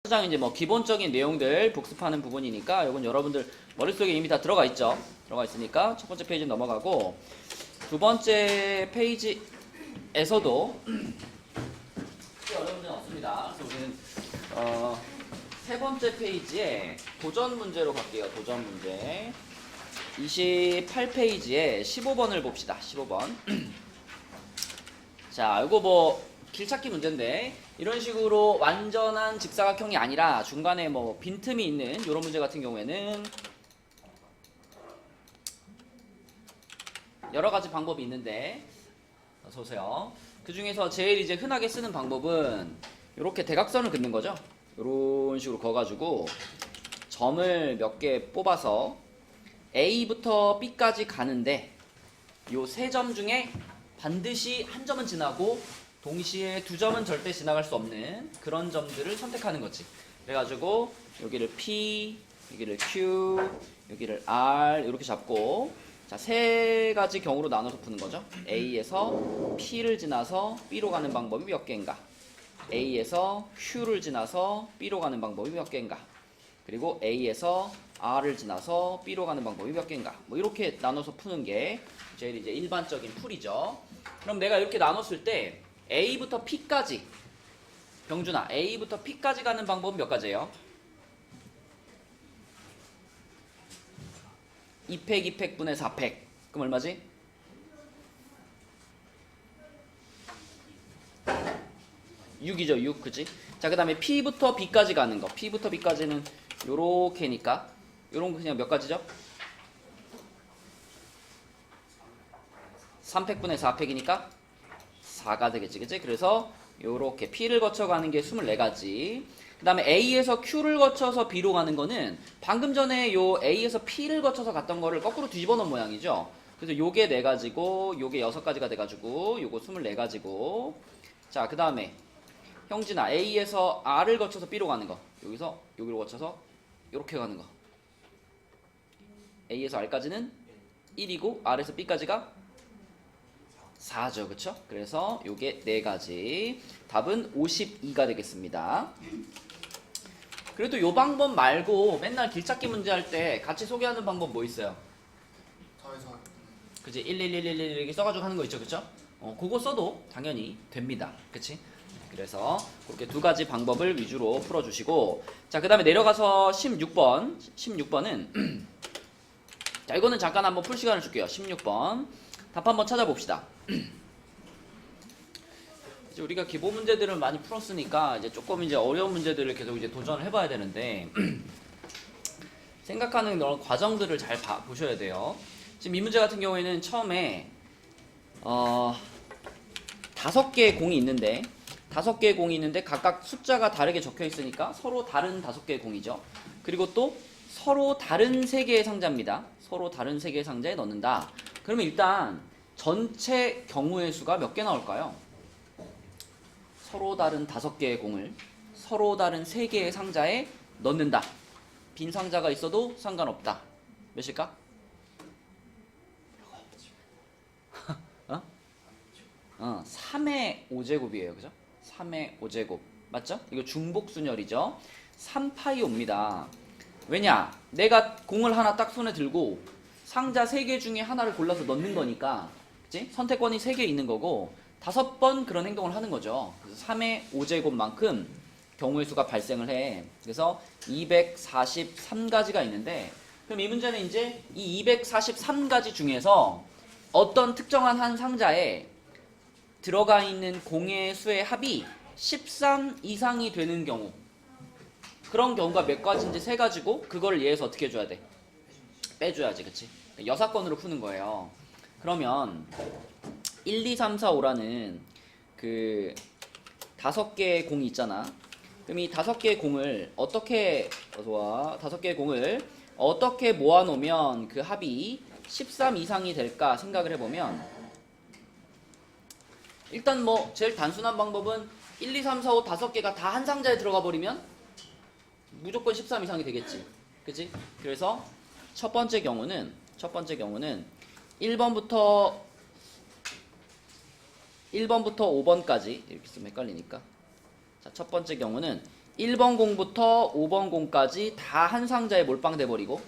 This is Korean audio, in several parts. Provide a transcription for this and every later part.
장 이제 뭐 기본적인 내용들 복습하는 부분이니까 이건 여러분들 머릿속에 이미 다 들어가 있죠. 들어가 있으니까 첫 번째 페이지 넘어가고 두 번째 페이지에서도 크게 어려운 문제는 없습니다. 그래서 우리는 세 번째 페이지에 도전 문제로 갈게요. 도전 문제 28페이지에 15번을 봅시다. 15번 자, 이거 뭐 길찾기 문제인데 이런 식으로 완전한 직사각형이 아니라 중간에 뭐 빈틈이 있는 이런 문제 같은 경우에는 여러 가지 방법이 있는데 어서 오세요. 그 중에서 제일 이제 흔하게 쓰는 방법은 이렇게 대각선을 긋는 거죠. 이런 식으로 그어가지고 점을 몇 개 뽑아서 A부터 B까지 가는데 요 세 점 중에 반드시 한 점은 지나고 동시에 두 점은 절대 지나갈 수 없는 그런 점들을 선택하는 거지. 그래가지고 여기를 P, 여기를 Q, 여기를 R 이렇게 잡고 자, 세 가지 경우로 나눠서 푸는 거죠. A에서 P를 지나서 B로 가는 방법이 몇 개인가? A에서 Q를 지나서 B로 가는 방법이 몇 개인가? 그리고 A에서 R을 지나서 B로 가는 방법이 몇 개인가? 뭐 이렇게 나눠서 푸는 게 제일 이제 일반적인 풀이죠. 그럼 내가 이렇게 나눴을 때 A부터 P까지 병준아 A부터 P까지 가는 방법은 몇 가지예요? 2팩 2팩 분의 4팩 그럼 얼마지? 6이죠 6 그치? 자 그 다음에 P부터 B까지 가는 거 P부터 B까지는 요렇게니까 요런 거 그냥 몇 가지죠? 3팩 분의 4팩이니까 4가 되겠지 그치? 그래서 요렇게 P를 거쳐 가는 게 24가지 그 다음에 A에서 Q를 거쳐서 B로 가는 거는 방금 전에 요 A에서 P를 거쳐서 갔던 거를 거꾸로 뒤집어 놓은 모양이죠. 그래서 요게 4가지고 요게 6가지가 돼가지고 요거 24가지고 자 그 다음에 형진아 A에서 R을 거쳐서 B로 가는 거 여기서 여기로 거쳐서 요렇게 가는 거 A에서 R까지는 1이고 R에서 B까지가 4죠 그쵸? 그래서 요게 4가지 답은 52가 되겠습니다. 그래도 요 방법 말고 맨날 길찾기 문제 할 때 같이 소개하는 방법 뭐 있어요? 그치 11111 이렇게 써가지고 하는 거 있죠 그쵸? 그거 써도 당연히 됩니다 그치? 그래서 그렇게 두 가지 방법을 위주로 풀어주시고 자 그 다음에 내려가서 16번은 자 이거는 잠깐 한번 풀 시간을 줄게요. 16번 답 한번 찾아봅시다. 이제 우리가 기본 문제들을 많이 풀었으니까 이제 조금 이제 어려운 문제들을 계속 이제 도전을 해봐야 되는데 생각하는 그런 과정들을 잘 보셔야 돼요. 지금 이 문제 같은 경우에는 처음에 5개의 공이 있는데 5개의 공이 있는데 각각 숫자가 다르게 적혀 있으니까 서로 다른 5개의 공이죠. 그리고 또 서로 다른 3개의 상자입니다. 서로 다른 3개의 상자에 넣는다. 그러면 일단 전체 경우의 수가 몇 개 나올까요? 서로 다른 5개의 공을 서로 다른 3개의 상자에 넣는다. 빈 상자가 있어도 상관없다. 몇일까? 3의 5제곱이에요. 그죠? 3의 5제곱. 맞죠? 이거 중복순열이죠? 3파이 옵니다. 왜냐? 내가 공을 하나 딱 손에 들고 상자 3개 중에 하나를 골라서 넣는 거니까 그치? 선택권이 3개 있는 거고 5번 그런 행동을 하는 거죠. 그래서 3의 5제곱만큼 경우의 수가 발생을 해. 그래서 243가지가 있는데 그럼 이 문제는 이제 이 243가지 중에서 어떤 특정한 한 상자에 들어가 있는 공의 수의 합이 13 이상이 되는 경우 그런 경우가 몇 가지인지 3가지고 그걸 얘에서 어떻게 해줘야 돼? 빼줘야지 그치? 여사건으로 푸는 거예요. 그러면 1, 2, 3, 4, 5라는 그 5개의 공이 있잖아. 그럼 이 5개의 공을 어떻게 5개의 공을 어떻게 모아놓으면 그 합이 13 이상이 될까 생각을 해보면 일단 뭐 제일 단순한 방법은 1, 2, 3, 4, 5 5개가 다 한 상자에 들어가 버리면 무조건 13 이상이 되겠지. 그치? 그래서 첫 번째 경우는 1번부터 5번까지 이렇게 쓰면 헷갈리니까 자, 첫 번째 경우는 1번 공부터 5번 공까지 다 한 상자에 몰빵돼 버리고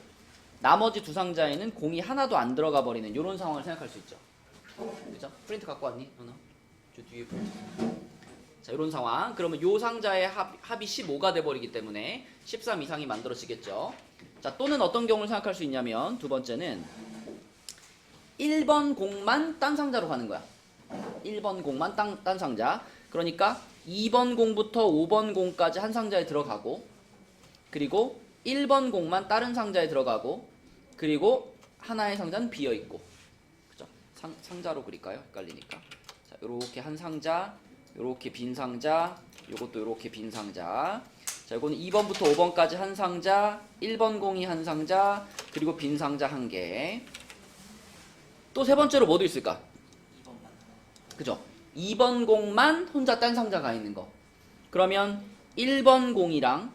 나머지 두 상자에는 공이 하나도 안 들어가 버리는 이런 상황을 생각할 수 있죠. 그죠? 프린트 갖고 왔니? 저 뒤에 프린트. 자, 이런 상황. 그러면 요 상자의 합이 15가 돼 버리기 때문에 13 이상이 만들어지겠죠. 자, 또는 어떤 경우를 생각할 수 있냐면 두 번째는 1번 공만 딴 상자로 가는 거야. 1번 공만 딴 상자. 그러니까 2번 공부터 5번 공까지 한 상자에 들어가고, 그리고 1번 공만 다른 상자에 들어가고, 그리고 하나의 상자는 비어 있고. 그죠? 상자로 그릴까요? 헷갈리니까. 자, 요렇게 한 상자, 요렇게 빈 상자, 요것도 요렇게 빈 상자. 자, 이거는 2번부터 5번까지 한 상자, 1번 공이 한 상자, 그리고 빈 상자 한 개. 또 세 번째로 뭐도 있을까? 그죠? 2번 공만 혼자 딴 상자가 있는 거. 그러면 1번 공이랑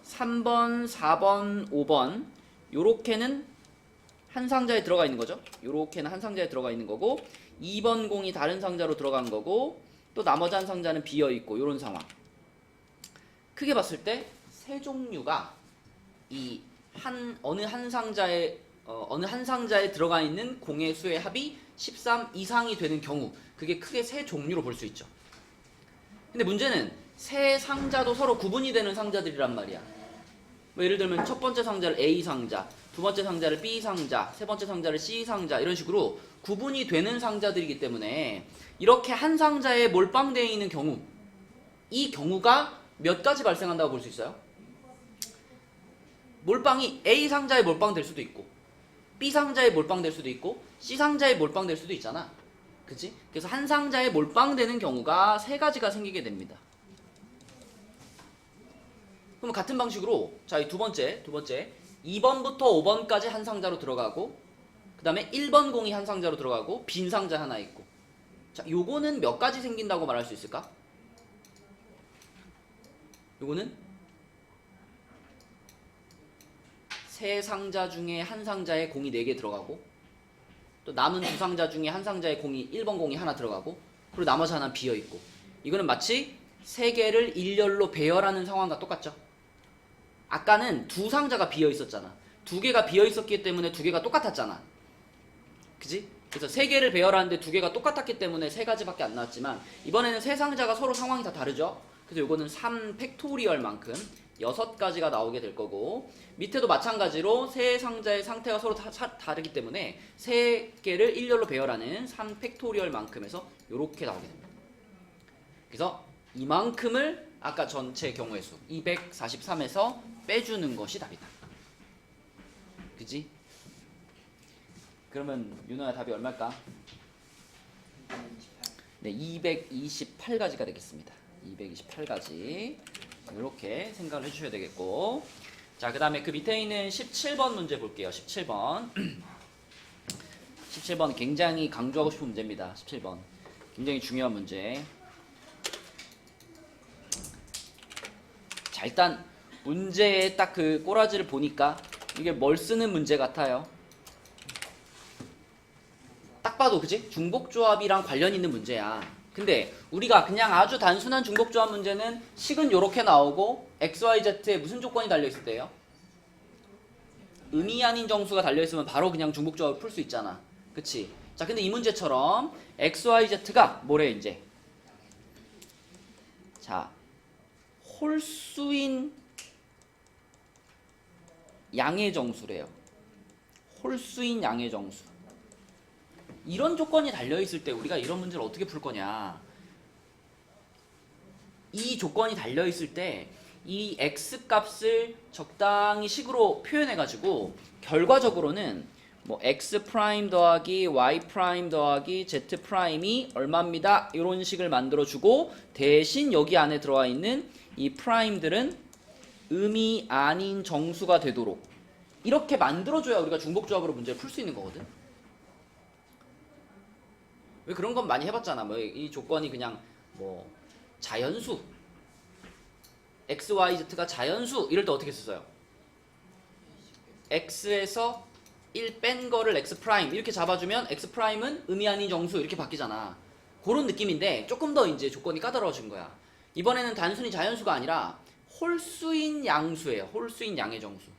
3번, 4번, 5번 요렇게는 한 상자에 들어가 있는 거죠. 요렇게는 한 상자에 들어가 있는 거고, 2번 공이 다른 상자로 들어간 거고, 또 나머지 한 상자는 비어 있고, 요런 상황. 크게 봤을 때 세 종류가 이 어느 한 상자에 들어가 있는 공의 수의 합이 13 이상이 되는 경우, 그게 크게 세 종류로 볼 수 있죠. 근데 문제는 세 상자도 서로 구분이 되는 상자들이란 말이야. 뭐 예를 들면 첫 번째 상자를 A 상자, 두 번째 상자를 B 상자, 세 번째 상자를 C 상자, 이런 식으로 구분이 되는 상자들이기 때문에 이렇게 한 상자에 몰빵되어 있는 경우, 이 경우가 몇 가지 발생한다고 볼 수 있어요? 몰빵이 A 상자에 몰빵될 수도 있고, B 상자에 몰빵될 수도 있고, C 상자에 몰빵될 수도 있잖아. 그치? 그래서 한 상자에 몰빵되는 경우가 세 가지가 생기게 됩니다. 그럼 같은 방식으로, 자, 이 두 번째 2번부터 5번까지 한 상자로 들어가고, 그 다음에 1번 공이 한 상자로 들어가고, 빈 상자 하나 있고. 자, 요거는 몇 가지 생긴다고 말할 수 있을까? 요거는 세 상자 중에 한 상자에 공이 4개 들어가고, 또 남은 두 상자 중에 한 상자에 1번 공이 하나 들어가고, 그리고 나머지 하나는 비어있고. 이거는 마치 세 개를 일렬로 배열하는 상황과 똑같죠? 아까는 두 상자가 비어있었잖아. 두 개가 비어있었기 때문에 두 개가 똑같았잖아. 그지? 그래서 세 개를 배열하는데 두 개가 똑같았기 때문에 세 가지밖에 안 나왔지만, 이번에는 세 상자가 서로 상황이 다 다르죠? 그래서 이거는 3팩토리얼만큼 6가지가 나오게 될 거고, 밑에도 마찬가지로 세 상자의 상태가 서로 다르기 때문에 세 개를 일렬로 배열하는 3팩토리얼만큼에서 이렇게 나오게 됩니다. 그래서 이만큼을 아까 전체 경우의 수 243에서 빼주는 것이 답이다. 그지? 그러면 윤호야 답이 얼마일까? 네, 228가지가 되겠습니다. 228가지. 이렇게 생각을 해주셔야 되겠고, 자, 그 다음에 그 밑에 있는 17번 문제 볼게요. 17번 17번 굉장히 강조하고 싶은 문제입니다. 17번 굉장히 중요한 문제. 자, 일단 문제의 딱 그 꼬라지를 보니까 이게 뭘 쓰는 문제 같아요. 딱 봐도 그치? 중복조합이랑 관련 있는 문제야. 근데 우리가 그냥 아주 단순한 중복조합 문제는 식은 요렇게 나오고 XYZ에 무슨 조건이 달려있을 때요? 의미 아닌 정수가 달려있으면 바로 그냥 중복조합을 풀 수 있잖아. 그치? 자, 근데 이 문제처럼 XYZ가 뭐래 이제? 자, 홀수인 양의 정수래요. 홀수인 양의 정수. 이런 조건이 달려있을 때 우리가 이런 문제를 어떻게 풀 거냐. 이 조건이 달려있을 때 이 x값을 적당히 식으로 표현해가지고 결과적으로는 뭐 x 프라임 더하기 y 프라임 더하기 z 프라임이 얼마입니다. 이런 식을 만들어주고, 대신 여기 안에 들어와 있는 이 프라임들은 의미 아닌 정수가 되도록 이렇게 만들어줘야 우리가 중복조합으로 문제를 풀 수 있는 거거든. 왜 그런 건 많이 해봤잖아. 뭐 이 조건이 그냥 뭐 자연수, x, y, z가 자연수 이럴 때 어떻게 썼어요? x에서 1 뺀 거를 x 프라임 이렇게 잡아주면 x 프라임은 의미 아닌 정수 이렇게 바뀌잖아. 그런 느낌인데 조금 더 이제 조건이 까다로워진 거야. 이번에는 단순히 자연수가 아니라 홀수인 양수예요. 홀수인 양의 정수.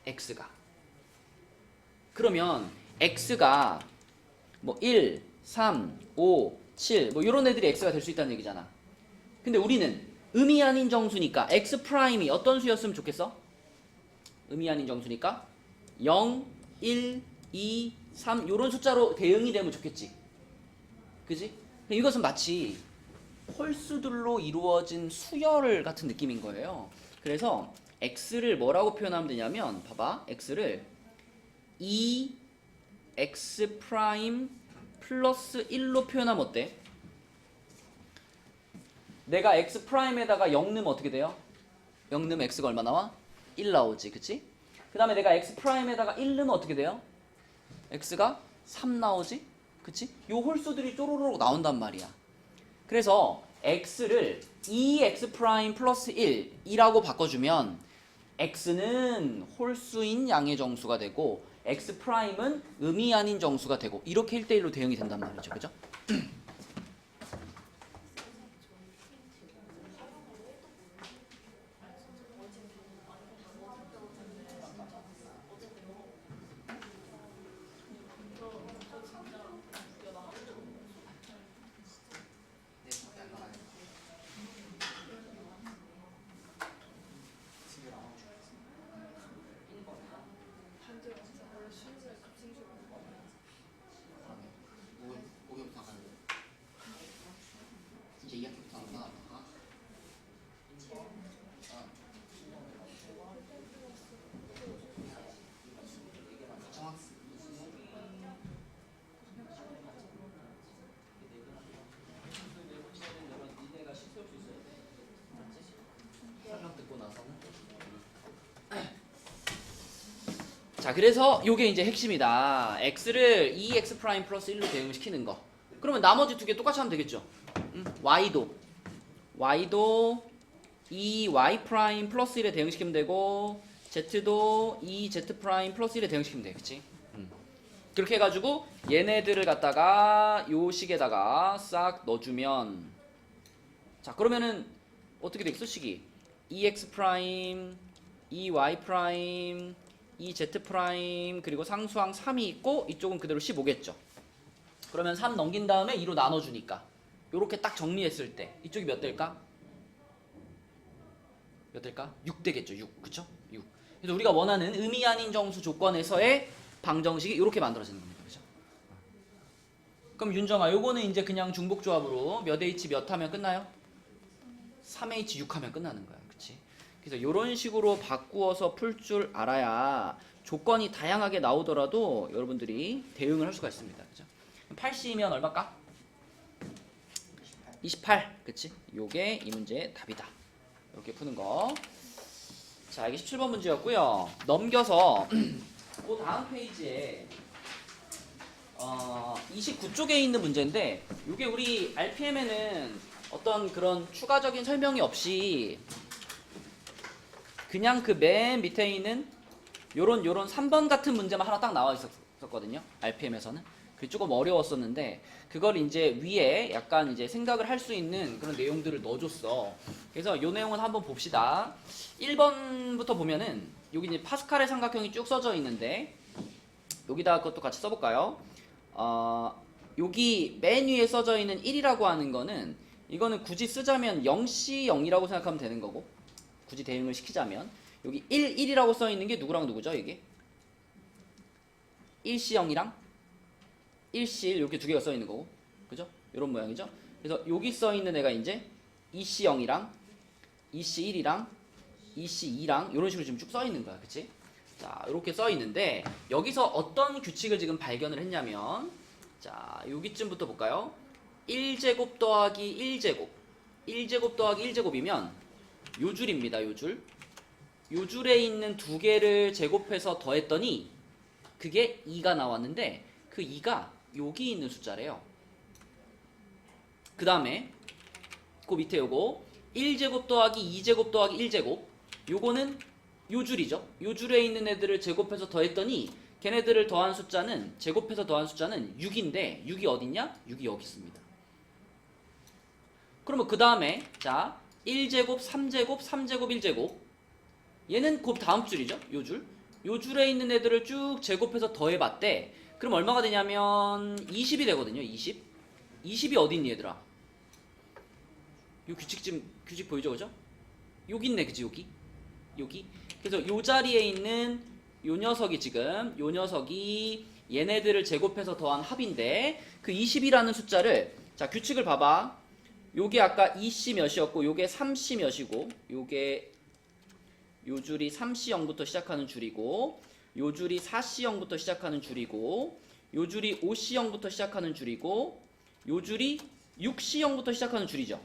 x가. 그러면 x가 뭐 1, 3, 5, 7 뭐 이런 애들이 x가 될 수 있다는 얘기잖아. 근데 우리는 의미 아닌 정수니까 x 프라임이 어떤 수였으면 좋겠어? 의미 아닌 정수니까 0, 1, 2, 3 이런 숫자로 대응이 되면 좋겠지. 그지? 이것은 마치 홀수들로 이루어진 수열 같은 느낌인 거예요. 그래서 x를 뭐라고 표현하면 되냐면 봐봐. x를 2x 프라임 플러스 1로 표현하면 어때? 내가 x 프라임에다가 0 넣으면 어떻게 돼요? 0 넣으면 x가 얼마 나와? 1 나오지. 그치? 그 다음에 내가 x 프라임에다가 1 넣으면 어떻게 돼요? x가 3 나오지? 그치? 요 홀수들이 쪼로록 나온단 말이야. 그래서 x를 2x 프라임 플러스 1이라고 바꿔주면 x는 홀수인 양의 정수가 되고 x 프라임은 의미 아닌 정수가 되고 이렇게 1대1로 대응이 된단 말이죠. 그죠? 자, 그래서 요게 이제 핵심이다. x를 2x 프라임 플러스 1로 대응을 시키는 거. 그러면 나머지 두 개 똑같이 하면 되겠죠. y도 2y 프라임 플러스 1에 대응시키면 되고 z도 2z 프라임 플러스 1에 대응시키면 돼. 그치? 그렇게 해가지고 얘네들을 갖다가 요 식에다가 싹 넣어주면 자, 그러면은 어떻게 되겠어? 식이 2x 프라임 2y 프라임 2z 프라임 그리고 상수항 3이 있고 이쪽은 그대로 15겠죠. 그러면 3 넘긴 다음에 2로 나눠주니까 요렇게 딱 정리했을 때 이쪽이 몇 될까? 몇 될까? 6 되겠죠. 6. 그쵸? 6. 그래서 우리가 원하는 의미 아닌 정수 조건에서의 방정식이 이렇게 만들어지는 겁니다. 그죠? 그럼 윤정아 요거는 이제 그냥 중복조합으로 몇 h 몇 하면 끝나요? 3h 6 하면 끝나는 거야. 그치? 그래서 이런 식으로 바꾸어서 풀 줄 알아야 조건이 다양하게 나오더라도 여러분들이 대응을 할 수가 있습니다. 그죠? 80이면 얼마일까? 28. 그치? 요게 이 문제의 답이다. 이렇게 푸는 거. 자, 이게 17번 문제였고요. 넘겨서 그 다음 페이지에 29쪽에 있는 문제인데 요게 우리 RPM에는 어떤 그런 추가적인 설명이 없이 그냥 그 맨 밑에 있는 요런 3번 같은 문제만 하나 딱 나와 있었거든요. RPM에서는. 그게 조금 어려웠었는데 그걸 이제 위에 약간 이제 생각을 할 수 있는 그런 내용들을 넣어줬어. 그래서 요 내용은 한번 봅시다. 1번부터 보면은 여기 이제 파스칼의 삼각형이 쭉 써져 있는데 여기다가 그것도 같이 써볼까요? 여기 맨 위에 써져 있는 1이라고 하는 거는 이거는 굳이 쓰자면 0C 0이라고 생각하면 되는 거고 굳이 대응을 시키자면 여기 1, 1이라고 써 있는 게 누구랑 누구죠? 이게 1C 0이랑 1C 1 이렇게 두 개가 써 있는 거고 그죠? 이런 모양이죠? 그래서 여기 써 있는 애가 이제 2C 0이랑 2C 1이랑 2C 2랑 이런 식으로 지금 쭉 써 있는 거야. 그치? 자, 이렇게 써 있는데 여기서 어떤 규칙을 지금 발견을 했냐면 자, 여기쯤부터 볼까요? 1제곱 더하기 1제곱 1제곱 더하기 1제곱이면 요 줄입니다. 요 줄. 요 줄에 있는 두 개를 제곱해서 더했더니 그게 2가 나왔는데 그 2가 여기 있는 숫자래요. 그 다음에 그 밑에 요거 1제곱 더하기 2제곱 더하기 1제곱 요거는 요 줄이죠. 요 줄에 있는 애들을 제곱해서 더했더니 걔네들을 더한 숫자는 제곱해서 더한 숫자는 6인데 6이 어딨냐? 6이 여기 있습니다. 그러면 그 다음에 자 1제곱, 3제곱, 3제곱, 1제곱. 얘는 그 다음 줄이죠. 요 줄. 요 줄에 있는 애들을 쭉 제곱해서 더해봤대. 그럼 얼마가 되냐면 20이 되거든요. 20. 20이 어디 있니 얘들아? 요 규칙 보이죠, 그죠? 여기 있네, 그치? 여기. 그래서 요 자리에 있는 요 녀석이 지금 요 녀석이 얘네들을 제곱해서 더한 합인데 그 20이라는 숫자를 자 규칙을 봐봐. 요게 아까 2C 몇이었고 요게 3C 몇이고 요게 요 줄이 3C0부터 시작하는 줄이고 요 줄이 4C0부터 시작하는 줄이고 요 줄이 5C0부터 시작하는 줄이고 요 줄이 6C0부터 시작하는 줄이죠.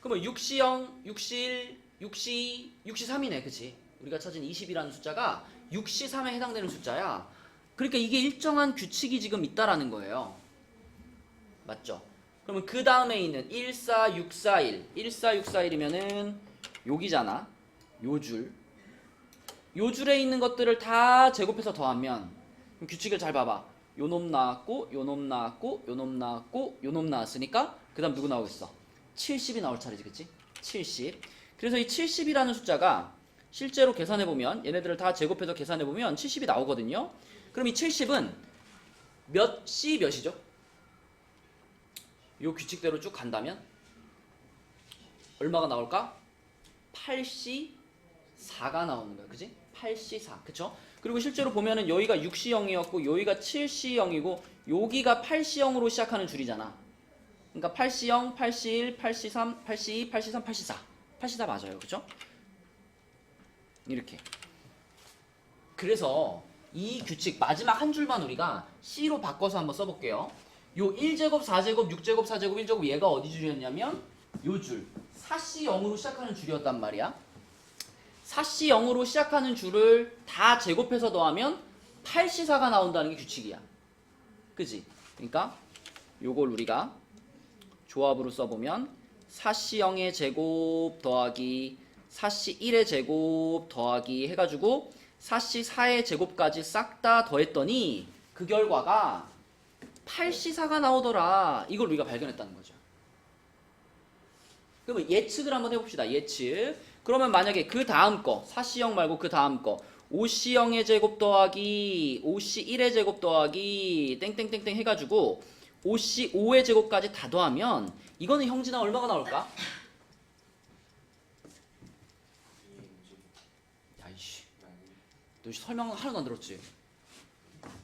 그러면 6C0, 6C1, 6C2, 6C3이네. 그치? 우리가 찾은 20이라는 숫자가 6C3에 해당되는 숫자야. 그러니까 이게 일정한 규칙이 지금 있다라는 거예요. 맞죠? 그러면 그 다음에 있는 14641 14641이면은 여기잖아. 요 줄. 요 줄에 있는 것들을 다 제곱해서 더하면 그럼 규칙을 잘 봐봐. 요 놈 나왔고 요 놈 나왔고 요 놈 나왔고 요 놈 나왔으니까 그 다음 누구 나오겠어? 70이 나올 차례지. 그치? 70. 그래서 이 70이라는 숫자가 실제로 계산해보면 얘네들을 다 제곱해서 계산해보면 70이 나오거든요. 그럼 이 70은 몇 C 몇이죠? 요 규칙대로 쭉 간다면 얼마가 나올까? 8C4가 나오는 거야. 그지? 8C4. 그쵸? 그리고 실제로 보면은 여기가 6C0이었고 여기가 7C0이고 여기가 8C0으로 시작하는 줄이잖아. 그러니까 8C0, 8C1, 8C3, 8C2, 8C3, 8C4. 8C4 맞아요. 그쵸? 이렇게. 그래서 이 규칙 마지막 한 줄만 우리가 C로 바꿔서 한번 써볼게요. 요 1제곱, 4제곱, 6제곱, 4제곱, 1제곱 얘가 어디 줄이었냐면 요 줄 4C0으로 시작하는 줄이었단 말이야. 4C0으로 시작하는 줄을 다 제곱해서 더하면 8C4가 나온다는 게 규칙이야. 그지? 그러니까 요걸 우리가 조합으로 써보면 4C0의 제곱 더하기 4C1의 제곱 더하기 해가지고 4C4의 제곱까지 싹 다 더했더니 그 결과가 8C4가 나오더라. 이걸 우리가 발견했다는 거죠. 그러면 예측을 한번 해봅시다. 예측. 그러면 만약에 그 다음 거 4C0 말고 그 다음 거 5C0의 제곱 더하기 5C1의 제곱 더하기 땡땡땡땡 해가지고 5C5의 제곱까지 다 더하면 이거는 형진아 얼마가 나올까? 야이씨, 너 설명 하나도 안 들었지?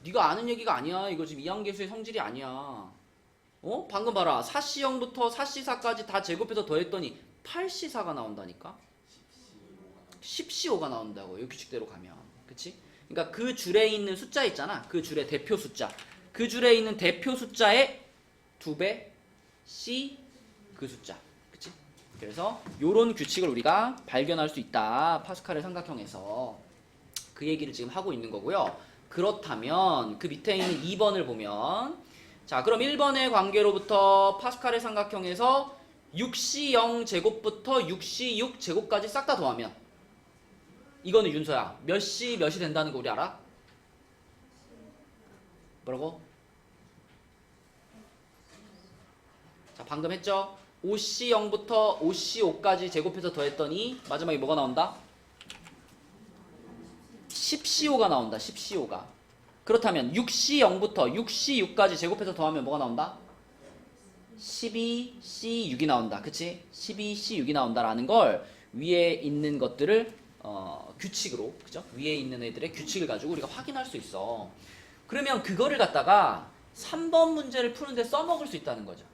네가 아는 얘기가 아니야. 이거 지금 이항계수의 성질이 아니야. 어? 방금 봐라. 4C0부터 4C4까지 다 제곱해서 더했더니 8C4가 나온다니까? 10C5가 나온다고. 이 규칙대로 가면. 그치? 그러니까 그 줄에 있는 숫자 있잖아. 그 줄의 대표 숫자. 그 줄에 있는 대표 숫자의 2배 C 그 숫자. 그치? 그래서 요런 규칙을 우리가 발견할 수 있다. 파스칼의 삼각형에서. 그 얘기를 지금 하고 있는 거고요. 그렇다면 그 밑에 있는 2번을 보면 자 그럼 1번의 관계로부터 파스칼의 삼각형에서 6C0 제곱부터 6C6 제곱까지 싹 다 더하면 이거는 윤서야 몇 C 몇이 된다는 거 우리 알아? 뭐라고? 자 방금 했죠? 5C0부터 5C5까지 제곱해서 더했더니 마지막에 뭐가 나온다? 10C5가 나온다. 10C5가. 그렇다면 6C0부터 6C6까지 제곱해서 더하면 뭐가 나온다? 12C6이 나온다. 그치? 12C6이 나온다라는 걸 위에 있는 것들을 규칙으로 그죠? 위에 있는 애들의 규칙을 가지고 우리가 확인할 수 있어. 그러면 그거를 갖다가 3번 문제를 푸는데 써먹을 수 있다는 거죠.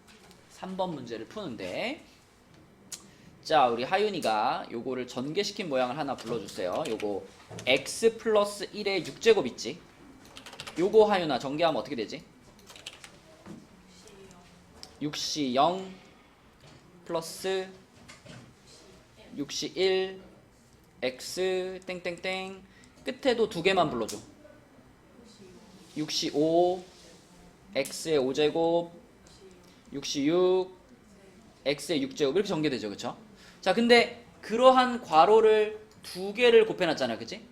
3번 문제를 푸는데 자 우리 하윤이가 요거를 전개시킨 모양을 하나 불러주세요. 요거 x 플러스 1의 6제곱 있지? 요거 하윤아 전개하면 어떻게 되지? 6C0 플러스 6C1 x 땡땡땡 끝에도 두 개만 불러줘. 6C5 x의 5제곱 6C6 x의 6제곱 이렇게 전개되죠. 그쵸? 자 근데 그러한 괄호를 두 개를 곱해놨잖아요. 그치?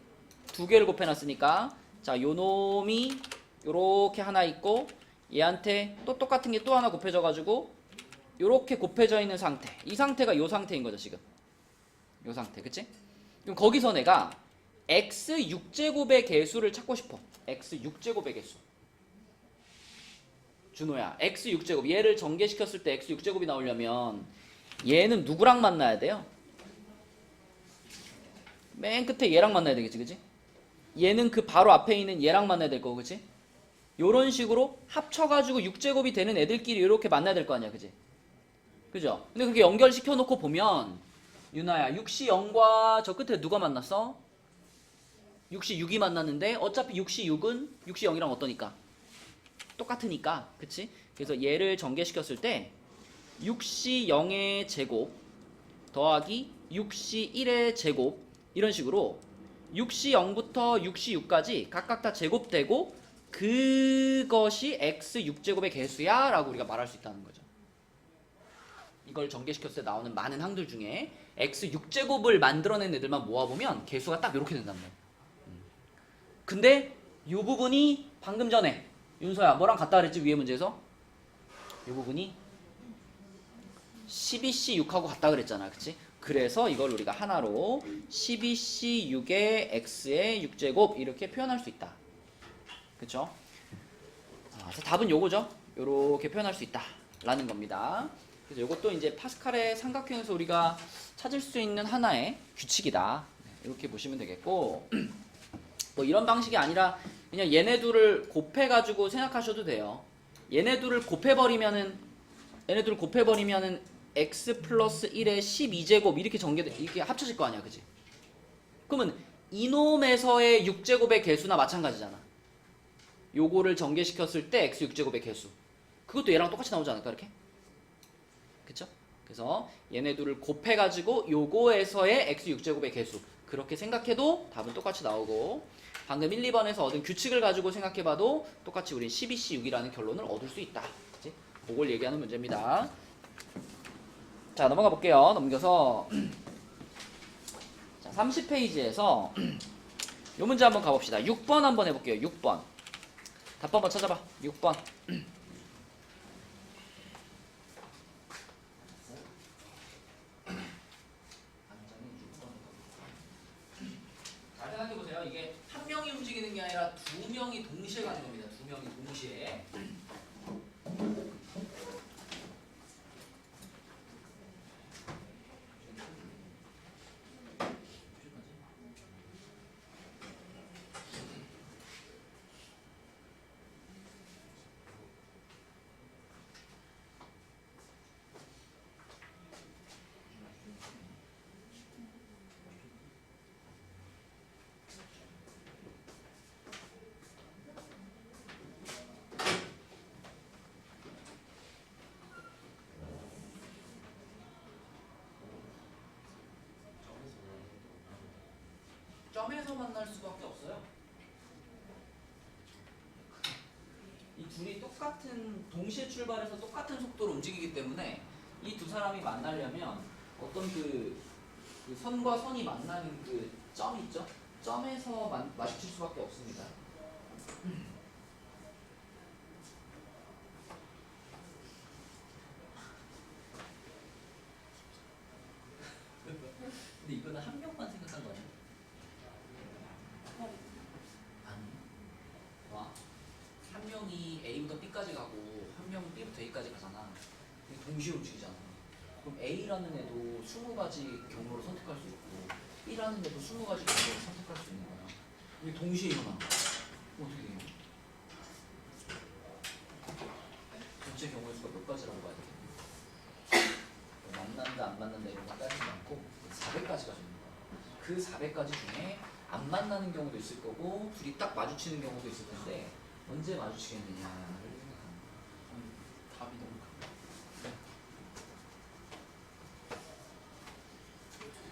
두 개를 곱해놨으니까 자 요놈이 요렇게 하나 있고 얘한테 또 똑같은 게 또 하나 곱해져가지고 요렇게 곱해져 있는 상태. 이 상태가 요 상태인 거죠, 지금. 요 상태, 그치? 그럼 거기서 내가 x 6제곱의 개수를 찾고 싶어. x 6제곱의 개수. 준호야, x 6제곱. 얘를 전개시켰을 때 x 6제곱이 나오려면 얘는 누구랑 만나야 돼요? 맨 끝에 얘랑 만나야 되겠지, 그치? 얘는 그 바로 앞에 있는 얘랑 만나야 될 거고, 그치? 요런 식으로 합쳐가지고 6제곱이 되는 애들끼리 이렇게 만나야 될 거 아니야, 그치? 그죠? 근데 그렇게 연결시켜 놓고 보면 유나야, 6시 0과 저 끝에 누가 만났어? 6시 6이 만났는데 어차피 6시 6은 6시 0이랑 어떠니까? 똑같으니까, 그치? 그래서 얘를 전개시켰을 때 6시 0의 제곱 더하기 6시 1의 제곱 이런 식으로 6시 0부터 6시 6까지 각각 다 제곱되고 그것이 x 6제곱의 개수야 라고 우리가 말할 수 있다는 거죠. 이걸 전개시켰을 때 나오는 많은 항들 중에 x 6제곱을 만들어낸 애들만 모아보면 개수가 딱 이렇게 된단 말이야. 근데 이 부분이 방금 전에 윤서야 뭐랑 같다 그랬지? 위에 문제에서 이 부분이 12c6하고 같다 그랬잖아, 그치? 그래서 이걸 우리가 하나로 12c6의 x의 6제곱 이렇게 표현할 수 있다, 그쵸? 그래서 답은 요거죠. 요렇게 표현할 수 있다 라는 겁니다. 그래서 요것도 이제 파스칼의 삼각형에서 우리가 찾을 수 있는 하나의 규칙이다, 이렇게 보시면 되겠고, 뭐 이런 방식이 아니라 그냥 얘네 둘을 곱해가지고 생각하셔도 돼요. 얘네 둘을 곱해버리면은 x 플러스 1의 12제곱 이렇게 합쳐질 거 아니야, 그지? 그러면 이놈에서의 6제곱의 개수나 마찬가지잖아. 요거를 전개시켰을 때 x 6제곱의 개수, 그것도 얘랑 똑같이 나오지 않을까, 이렇게? 그쵸? 그래서 얘네 둘을 곱해가지고 요거에서의 x 6제곱의 개수, 그렇게 생각해도 답은 똑같이 나오고, 방금 1, 2번에서 얻은 규칙을 가지고 생각해봐도 똑같이 우린 12c6이라는 결론을 얻을 수 있다, 그치? 그걸 얘기하는 문제입니다. 자, 넘어가 볼게요. 넘겨서 자, 30페이지에서 요 문제 한번 가봅시다. 6번 한번 해볼게요. 6번 답 한번 찾아봐. 6번 잘 생각해보세요. 이게 한 명이 움직이는 게 아니라 두 명이 동시에 가는 겁니다. 두 명이 동시에. 점에서 만날 수밖에 없어요. 이 둘이 똑같은 동시에 출발해서 똑같은 속도로 움직이기 때문에 이 두 사람이 만나려면 어떤 그 선과 선이 만나는 그 점 있죠? 점에서 마주칠 수밖에 없습니다. 근데 이거는 한 명만 생각한 거야. 아니, 와, 한 명이 A부터 B까지 가고 한 명은 B부터 A까지 가잖아. 동시에 움직이잖아. 그럼 A라는 애도 20가지 경로를 선택할 수 있고 B라는 애도 20가지 경로를 선택할 수 있는 거야. 이게 동시에 일어나. 그럼 어떻게 돼요? 전체 경우의 수가 몇 가지라고 봐야 돼? 만난다 안 만난다 이런 거 따지지 않고 400가지가 됩니다. 그 400가지 중에 안 만나는 경우도 있을 거고 둘이 딱 마주치는 경우도 있을 텐데 언제 마주치겠느냐를 생각합니다. 답이 너무 큽니다.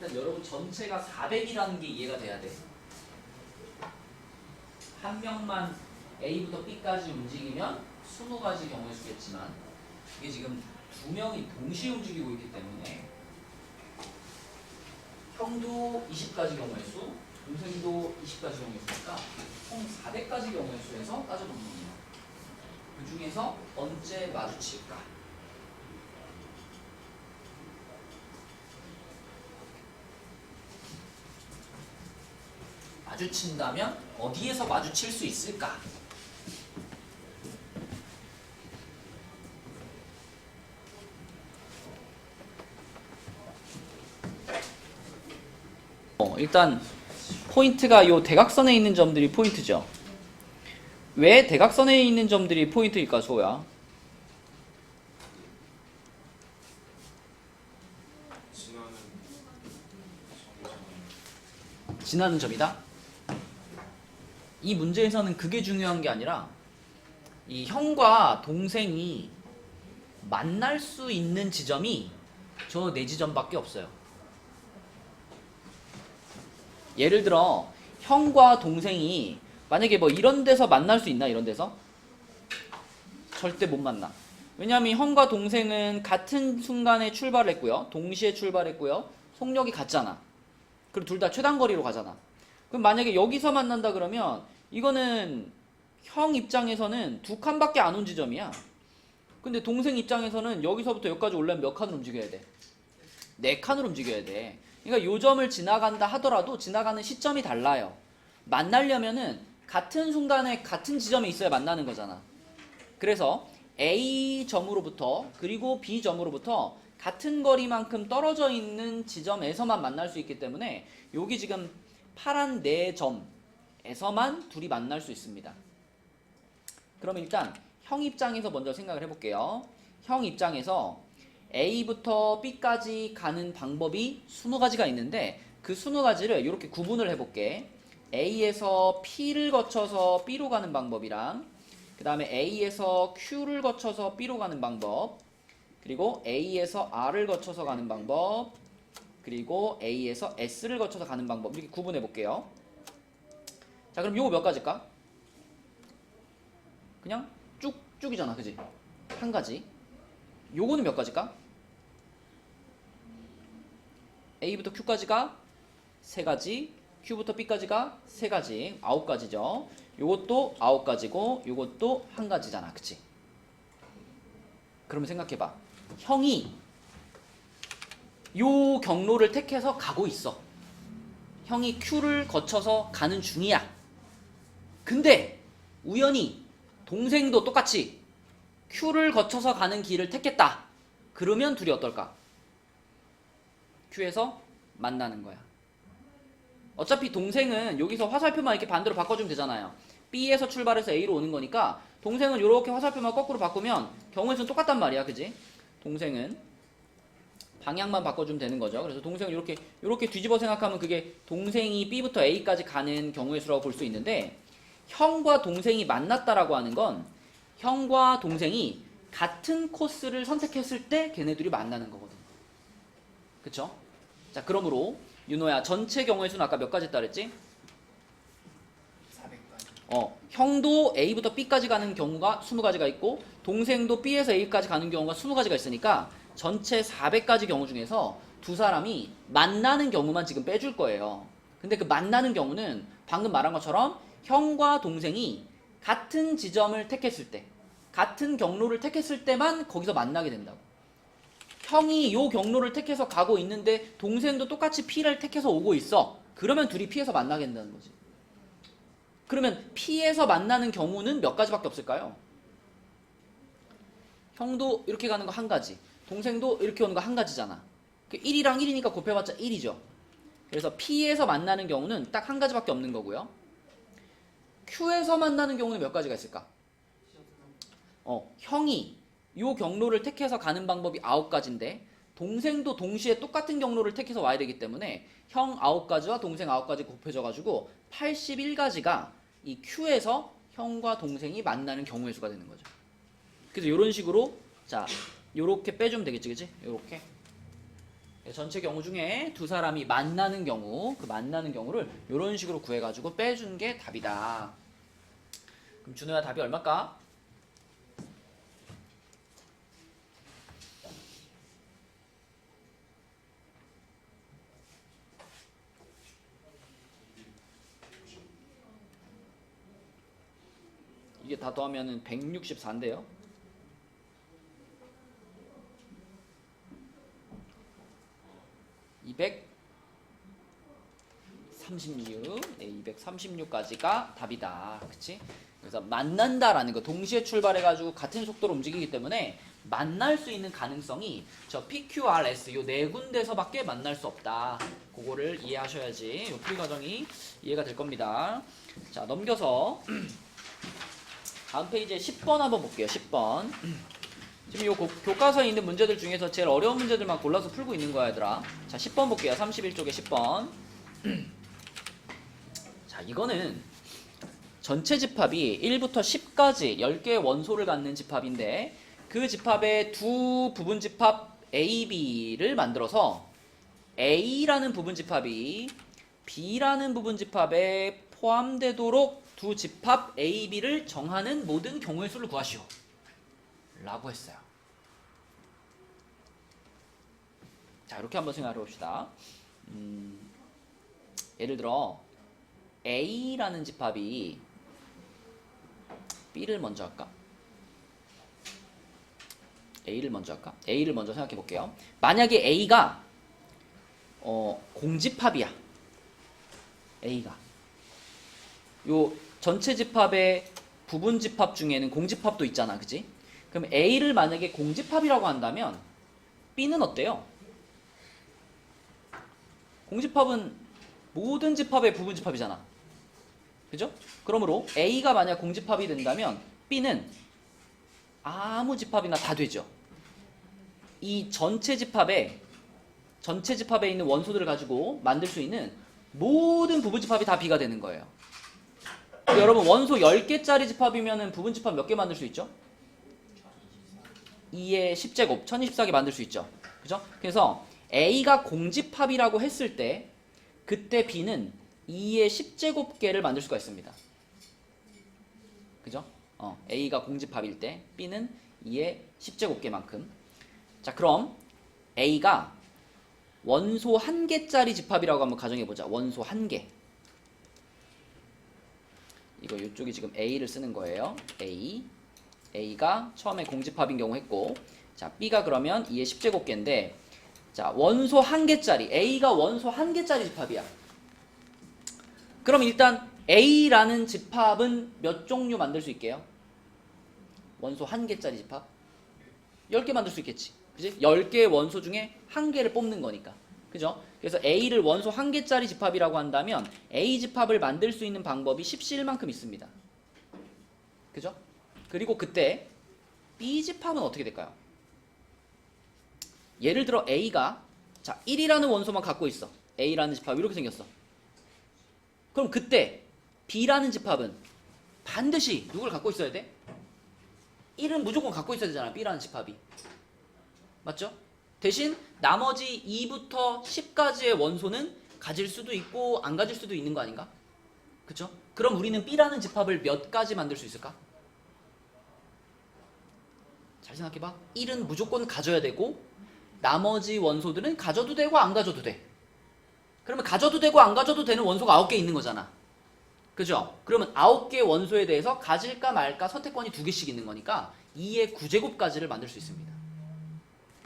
일단 여러분 전체가 400이라는 게 이해가 돼야 돼. 한 명만 A부터 B까지 움직이면 20가지 경우의 수겠지만 이게 지금 두 명이 동시에 움직이고 있기 때문에 형도 20가지 경우의 수, 동생도 20가지 경우의 수니까 총 400가지 경우의 수에서 따져보는 겁니다. 그 중에서 언제 마주칠까? 마주친다면 어디에서 마주칠 수 있을까? 일단 포인트가 요 대각선에 있는 점들이 포인트죠. 왜 대각선에 있는 점들이 포인트일까, 수호야? 지나는 점이다? 이 문제에서는 그게 중요한 게 아니라 이 형과 동생이 만날 수 있는 지점이 저 네 지점밖에 없어요. 예를 들어 형과 동생이 만약에 뭐 이런 데서 만날 수 있나? 이런 데서? 절대 못 만나. 왜냐하면 형과 동생은 같은 순간에 출발했고요. 동시에 출발했고요. 속력이 같잖아. 그리고 둘 다 최단거리로 가잖아. 그럼 만약에 여기서 만난다 그러면 이거는 형 입장에서는 두 칸밖에 안 온 지점이야. 근데 동생 입장에서는 여기서부터 여기까지 올라면 몇 칸을 움직여야 돼? 네 칸을 움직여야 돼. 그러니까 요 점을 지나간다 하더라도 지나가는 시점이 달라요. 만나려면은 같은 순간에 같은 지점에 있어야 만나는 거잖아. 그래서 A 점으로부터 그리고 B 점으로부터 같은 거리만큼 떨어져 있는 지점에서만 만날 수 있기 때문에 여기 지금 파란 네 점에서만 둘이 만날 수 있습니다. 그럼 일단 형 입장에서 먼저 생각을 해볼게요. 형 입장에서 A부터 B까지 가는 방법이 20가지가 있는데 그 20가지를 이렇게 구분을 해볼게. A에서 P를 거쳐서 B로 가는 방법이랑 그 다음에 A에서 Q를 거쳐서 B로 가는 방법, 그리고 A에서 R을 거쳐서 가는 방법, 그리고 A에서 S를 거쳐서 가는 방법, 이렇게 구분해 볼게요. 자, 그럼 요거 몇 가지일까? 그냥 쭉쭉이잖아, 그지? 한 가지. 요거는 몇 가지일까? A부터 Q까지가 세 가지, Q부터 B까지가 세 가지, 9가지죠. 요것도 9가지고 요것도 한 가지잖아, 그치? 그러면 생각해봐. 형이 요 경로를 택해서 가고 있어. 형이 Q를 거쳐서 가는 중이야. 근데 우연히 동생도 똑같이 Q를 거쳐서 가는 길을 택했다. 그러면 둘이 어떨까? Q에서 만나는 거야. 어차피 동생은 여기서 화살표만 이렇게 반대로 바꿔주면 되잖아요. B에서 출발해서 A로 오는 거니까 동생은 이렇게 화살표만 거꾸로 바꾸면 경우의 수는 똑같단 말이야, 그지? 동생은 방향만 바꿔주면 되는 거죠. 그래서 동생을 이렇게 뒤집어 생각하면 그게 동생이 B부터 A까지 가는 경우의 수라고 볼 수 있는데, 형과 동생이 만났다라고 하는 건 형과 동생이 같은 코스를 선택했을 때 걔네들이 만나는 거거든. 그쵸? 자, 그러므로 윤호야, 전체 경우의 수는 아까 몇 가지 있다 그랬지? 400가지. 형도 A부터 B까지 가는 경우가 20가지가 있고 동생도 B에서 A까지 가는 경우가 20가지가 있으니까 전체 400가지 경우 중에서 두 사람이 만나는 경우만 지금 빼줄 거예요. 근데 그 만나는 경우는 방금 말한 것처럼 형과 동생이 같은 지점을 택했을 때, 같은 경로를 택했을 때만 거기서 만나게 된다고. 형이 요 경로를 택해서 가고 있는데 동생도 똑같이 P를 택해서 오고 있어. 그러면 둘이 P에서 만나게 된다는 거지. 그러면 P에서 만나는 경우는 몇 가지밖에 없을까요? 형도 이렇게 가는 거 한 가지, 동생도 이렇게 오는 거 한 가지잖아. 1이랑 1이니까 곱해봤자 1이죠. 그래서 P에서 만나는 경우는 딱 한 가지밖에 없는 거고요. Q에서 만나는 경우는 몇 가지가 있을까? 형이 요 경로를 택해서 가는 방법이 9가지인데 동생도 동시에 똑같은 경로를 택해서 와야 되기 때문에 형 9가지와 동생 9가지 곱해져가지고 81가지가 이 Q에서 형과 동생이 만나는 경우의 수가 되는 거죠. 그래서 이런 식으로, 자, 요렇게 빼주면 되겠지, 그치? 요렇게. 전체 경우 중에 두 사람이 만나는 경우, 그 만나는 경우를 요런 식으로 구해가지고 빼주는 게 답이다. 그럼 준호야, 답이 얼마일까? 이게 다 더하면은 164인데요. 236. 네, 236까지가 답이다. 그치? 그래서 만난다라는 거, 동시에 출발해가지고 같은 속도로 움직이기 때문에 만날 수 있는 가능성이 저 PQRS 요 네 군데서밖에 만날 수 없다. 그거를 이해하셔야지 요 풀이 과정이 이해가 될 겁니다. 자, 넘겨서 다음 페이지에 10번 한번 볼게요. 10번. 지금 요 교과서에 있는 문제들 중에서 제일 어려운 문제들만 골라서 풀고 있는 거야, 얘들아. 자, 10번 볼게요. 31쪽에 10번. 자, 이거는 전체 집합이 1부터 10까지 10개의 원소를 갖는 집합인데, 그 집합의 두 부분 집합 A, B를 만들어서 A라는 부분 집합이 B라는 부분 집합에 포함되도록 두 집합 A, B를 정하는 모든 경우의 수를 구하시오 라고 했어요. 자, 이렇게 한번 생각해 봅시다. 예를 들어 A라는 집합이 B를 먼저 할까? A를 먼저 할까? A를 먼저 생각해 볼게요. 만약에 A가 공집합이야. A가 요 전체 집합의 부분 집합 중에는 공집합도 있잖아, 그치? 그럼 A를 만약에 공집합이라고 한다면 B는 어때요? 공집합은 모든 집합의 부분 집합이잖아, 그죠? 그러므로 A가 만약 공집합이 된다면 B는 아무 집합이나 다 되죠. 이 전체 집합에 있는 원소들을 가지고 만들 수 있는 모든 부분 집합이 다 B가 되는 거예요. 여러분, 원소 10개짜리 집합이면 부분 집합 몇 개 만들 수 있죠? 2의 10제곱 1024개 만들 수 있죠. 그죠? 그래서 A가 공집합이라고 했을 때 그때 B는 2의 10제곱개를 만들 수가 있습니다. 그죠? A가 공집합일 때 B는 2의 10제곱개만큼. 자, 그럼 A가 원소 1개짜리 집합이라고 한번 가정해보자. 원소 1개. 이거 이쪽이 지금 A를 쓰는 거예요. A가 처음에 공집합인 경우 했고, 자, B가 그러면 2의 10제곱개인데, 자, 원소 1개짜리, A가 원소 1개짜리 집합이야. 그럼 일단 A라는 집합은 몇 종류 만들 수 있게요? 원소 1개짜리 집합? 10개 만들 수 있겠지. 그지? 10개의 원소 중에 1개를 뽑는 거니까. 그죠? 그래서 A를 원소 1개짜리 집합이라고 한다면 A 집합을 만들 수 있는 방법이 십시일만큼 있습니다. 그죠? 그리고 그때 B 집합은 어떻게 될까요? 예를 들어 A가 자 1이라는 원소만 갖고 있어. A라는 집합이 이렇게 생겼어. 그럼 그때 B라는 집합은 반드시 누굴 갖고 있어야 돼? 1은 무조건 갖고 있어야 되잖아, B라는 집합이. 맞죠? 대신 나머지 2부터 10까지의 원소는 가질 수도 있고 안 가질 수도 있는 거 아닌가? 그쵸? 그럼 우리는 B라는 집합을 몇 가지 만들 수 있을까? 잘 생각해봐. 1은 무조건 가져야 되고 나머지 원소들은 가져도 되고 안 가져도 돼. 그러면 가져도 되고 안 가져도 되는 원소가 9개 있는 거잖아. 그죠? 그러면 9개 원소에 대해서 가질까 말까 선택권이 2개씩 있는 거니까 2의 9제곱까지를 만들 수 있습니다.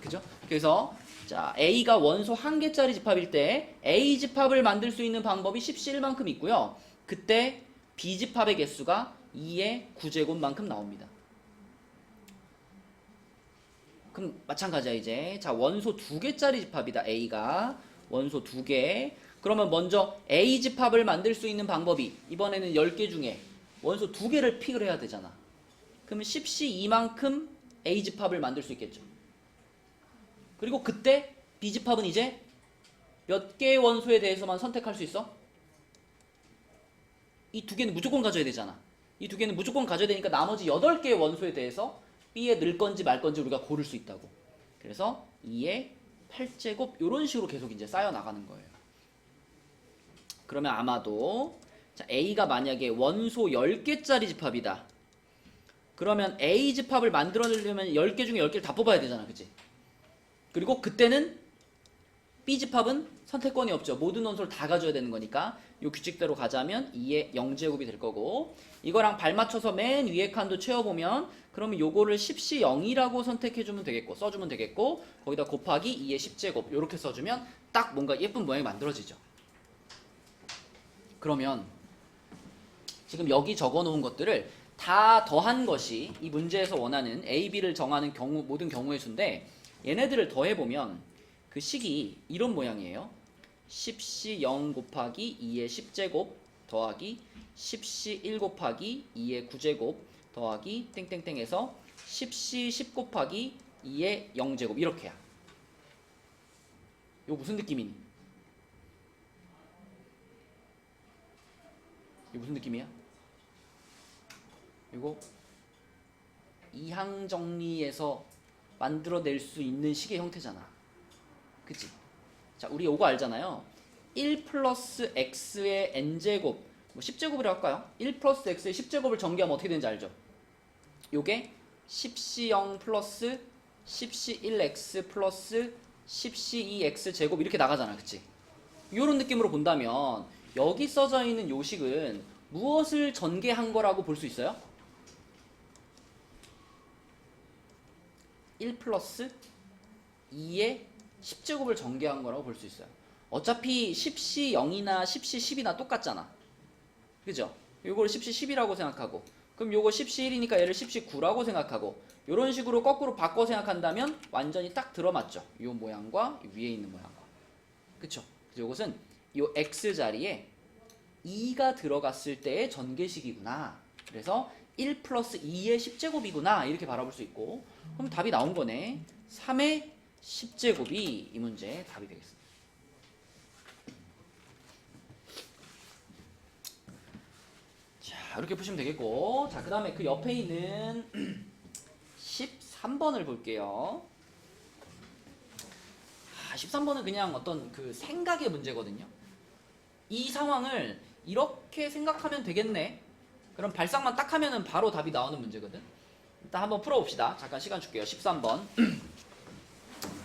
그죠? 그래서 자 A가 원소 1개짜리 집합일 때 A 집합을 만들 수 있는 방법이 십시일만큼 있고요. 그때 B 집합의 개수가 2의 9제곱만큼 나옵니다. 그럼 마찬가지야 이제. 자, 원소 2개짜리 집합이다. A가 원소 2개. 그러면 먼저 A 집합을 만들 수 있는 방법이 이번에는 10개 중에 원소 2개를 픽을 해야 되잖아. 그러면 십시 이만큼 A 집합을 만들 수 있겠죠. 그리고 그때 B 집합은 이제 몇 개의 원소에 대해서만 선택할 수 있어? 이 2개는 무조건 가져야 되잖아. 이 2개는 무조건 가져야 되니까 나머지 8개의 원소에 대해서 B에 넣을 건지 말 건지 우리가 고를 수 있다고. 그래서 2의 8제곱 이런 식으로 계속 이제 쌓여 나가는 거예요. 그러면 아마도 자, A가 만약에 원소 10개짜리 집합이다. 그러면 A 집합을 만들어내려면 10개 중에 10개를 다 뽑아야 되잖아. 그치? 그리고 그때는 B 집합은 선택권이 없죠. 모든 원소를 다 가져야 되는 거니까 이 규칙대로 가자면 2의 0제곱이 될 거고, 이거랑 발맞춰서 맨 위에 칸도 채워보면 그러면 요거를 십시 0이라고 선택해주면 되겠고 써주면 되겠고, 거기다 곱하기 2의 10제곱 이렇게 써주면 딱 뭔가 예쁜 모양이 만들어지죠. 그러면 지금 여기 적어 놓은 것들을 다 더한 것이 이 문제에서 원하는 A, B를 정하는 경우, 모든 경우의 수인데 얘네들을 더해보면 그 식이 이런 모양이에요. 10C 0 곱하기 2의 10제곱 더하기 10C 1 곱하기 2의 9제곱 더하기 땡땡땡 해서 10C 10 곱하기 2의 0제곱 이렇게야. 이거 무슨 느낌이니? 이거 무슨 느낌이야? 이거 이항 정리에서 만들어낼 수 있는 식의 형태잖아. 그치? 자, 우리 이거 알잖아요. 1 플러스 x의 n제곱, 뭐 10제곱이라고 할까요? 1 플러스 x의 10제곱을 전개하면 어떻게 되는지 알죠? 요게 10c0 플러스 10c1x 플러스 10c2x 제곱 이렇게 나가잖아. 그치? 요런 느낌으로 본다면 여기 써져 있는 요식은 무엇을 전개한 거라고 볼 수 있어요? 1 플러스 2의 10제곱을 전개한 거라고 볼 수 있어요. 어차피 10C 0이나 10C 10이나 똑같잖아. 그죠? 요거를 10C 10이라고 생각하고 그럼 요거 10C 1이니까 얘를 10C 9라고 생각하고 요런 식으로 거꾸로 바꿔 생각한다면 완전히 딱 들어맞죠. 요 모양과 위에 있는 모양과. 그쵸? 그래서 요것은 요 X 자리에 2가 들어갔을 때의 전개식이구나. 그래서 1 플러스 2의 10제곱이구나 이렇게 바라볼 수 있고 그럼 답이 나온 거네. 3의 10제곱이 이 문제의 답이 되겠습니다. 자, 이렇게 푸시면 되겠고 자, 그 다음에 그 옆에 있는 13번을 볼게요. 13번은 그냥 어떤 그 생각의 문제거든요. 이 상황을 이렇게 생각하면 되겠네. 그럼 발상만 딱 하면은 바로 답이 나오는 문제거든. 일단 한번 풀어봅시다. 잠깐 시간 줄게요. 13번.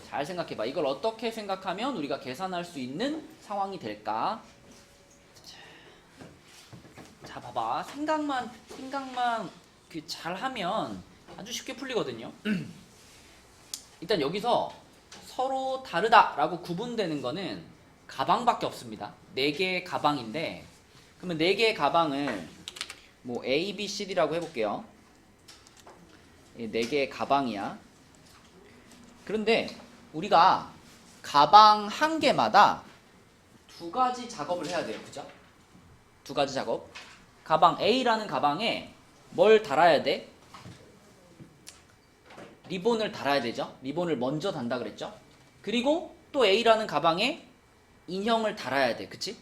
잘 생각해봐. 이걸 어떻게 생각하면 우리가 계산할 수 있는 상황이 될까? 자, 봐봐. 생각만 그 잘하면 아주 쉽게 풀리거든요. 일단 여기서 서로 다르다라고 구분되는 거는 가방밖에 없습니다. 4개의 가방인데 그러면 4개의 가방을 뭐 A, B, C, D라고 해볼게요. 4개의 가방이야. 그런데 우리가 가방 한 개마다 2가지 작업을 해야 돼요. 그죠? 2가지 작업. 가방 A라는 가방에 뭘 달아야 돼? 리본을 달아야 되죠. 리본을 먼저 단다 그랬죠. 그리고 또 A라는 가방에 인형을 달아야 돼. 그치?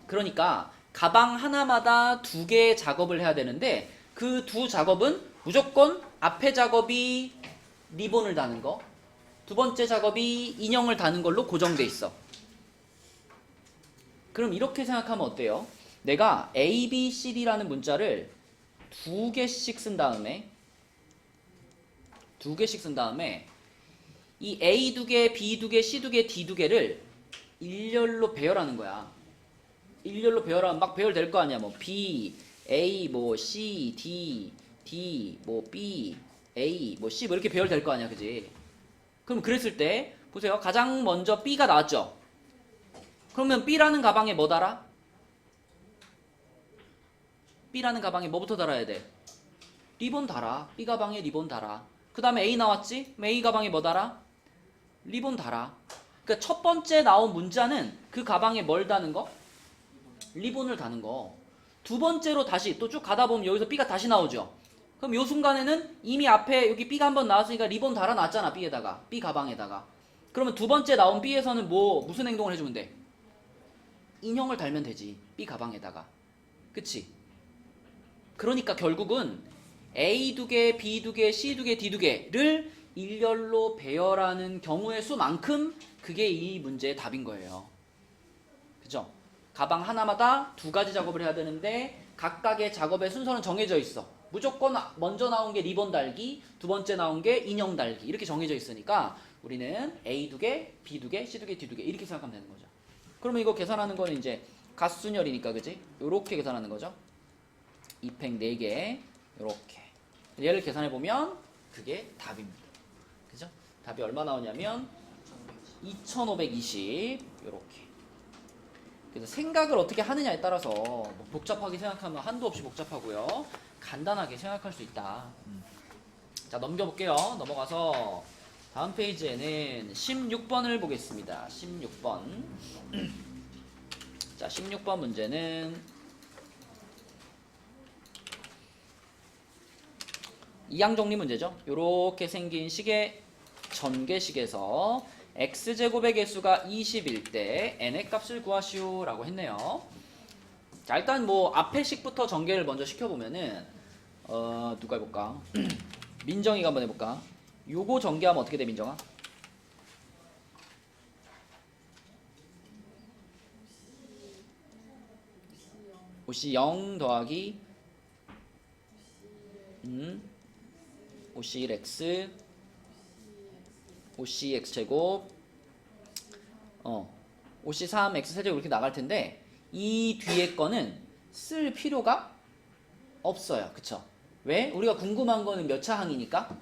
그러니까 가방 하나마다 2개의 작업을 해야 되는데 그 2 작업은 무조건 앞에 작업이 리본을 다는 거, 두 번째 작업이 인형을 다는 걸로 고정돼 있어. 그럼 이렇게 생각하면 어때요? 내가 A, B, C, D라는 문자를 2개씩 쓴 다음에 이 A 2개, B 2개, C 2개, D 2개를 일렬로 배열하는 거야. 일렬로 배열하면 막 배열될 거 아니야. 뭐 B, A, 뭐 C, D, D, 뭐 B, A, 뭐 C 뭐 이렇게 배열될 거 아니야. 그지? 그럼 그랬을 때 보세요. 가장 먼저 B가 나왔죠. 그러면 B라는 가방에 뭐 달아? B라는 가방에 뭐부터 달아야 돼? 리본 달아. B 가방에 리본 달아. 그 다음에 A 나왔지? 그럼 A 가방에 뭐 달아? 리본 달아. 그러니까 첫 번째 나온 문자는 그 가방에 뭘 다는 거? 리본을 다는 거. 두 번째로 다시 또 쭉 가다 보면 여기서 B가 다시 나오죠. 그럼 요 순간에는 이미 앞에 여기 B가 한번 나왔으니까 리본 달아놨잖아. B에다가. B 가방에다가. 그러면 두 번째 나온 B에서는 무슨 행동을 해주면 돼? 인형을 달면 되지. B 가방에다가. 그치? 그러니까 결국은 A 2개, B 2개, C 2개, D 2개를 일렬로 배열하는 경우의 수만큼 그게 이 문제의 답인 거예요. 그죠? 가방 하나마다 2가지 작업을 해야 되는데 각각의 작업의 순서는 정해져 있어. 무조건 먼저 나온 게 리본 달기, 두 번째 나온 게 인형 달기 이렇게 정해져 있으니까 우리는 A 2개, B 2개, C 2개, D 2개 이렇게 생각하면 되는 거죠. 그러면 이거 계산하는 거는 이제 갓순열이니까 그지? 요렇게 계산하는 거죠. 2팩 4개 요렇게 얘를 계산해 보면 그게 답입니다. 그죠? 답이 얼마 나오냐면 2520 요렇게 그래서 생각을 어떻게 하느냐에 따라서 뭐 복잡하게 생각하면 한도 없이 복잡하고요. 간단하게 생각할 수 있다. 자, 넘겨볼게요. 넘어가서 다음 페이지에는 16번을 보겠습니다. 16번. 자, 16번 문제는 이항정리 문제죠. 요렇게 생긴 식의 전개식에서 x제곱의 개수가 20일 때 n의 값을 구하시오 라고 했네요. 자, 일단 뭐 앞에 식부터 전개를 먼저 시켜보면은 누가 해볼까? 민정이가 한번 해볼까? 요거 전개하면 어떻게 돼, 민정아? 오씨 0 더하기 오씨 1x 오씨 x제곱 오씨 3x 세제곱 이렇게 나갈 텐데 이 뒤에 거는 쓸 필요가 없어요. 그쵸? 왜? 우리가 궁금한 거는 몇 차 항이니까?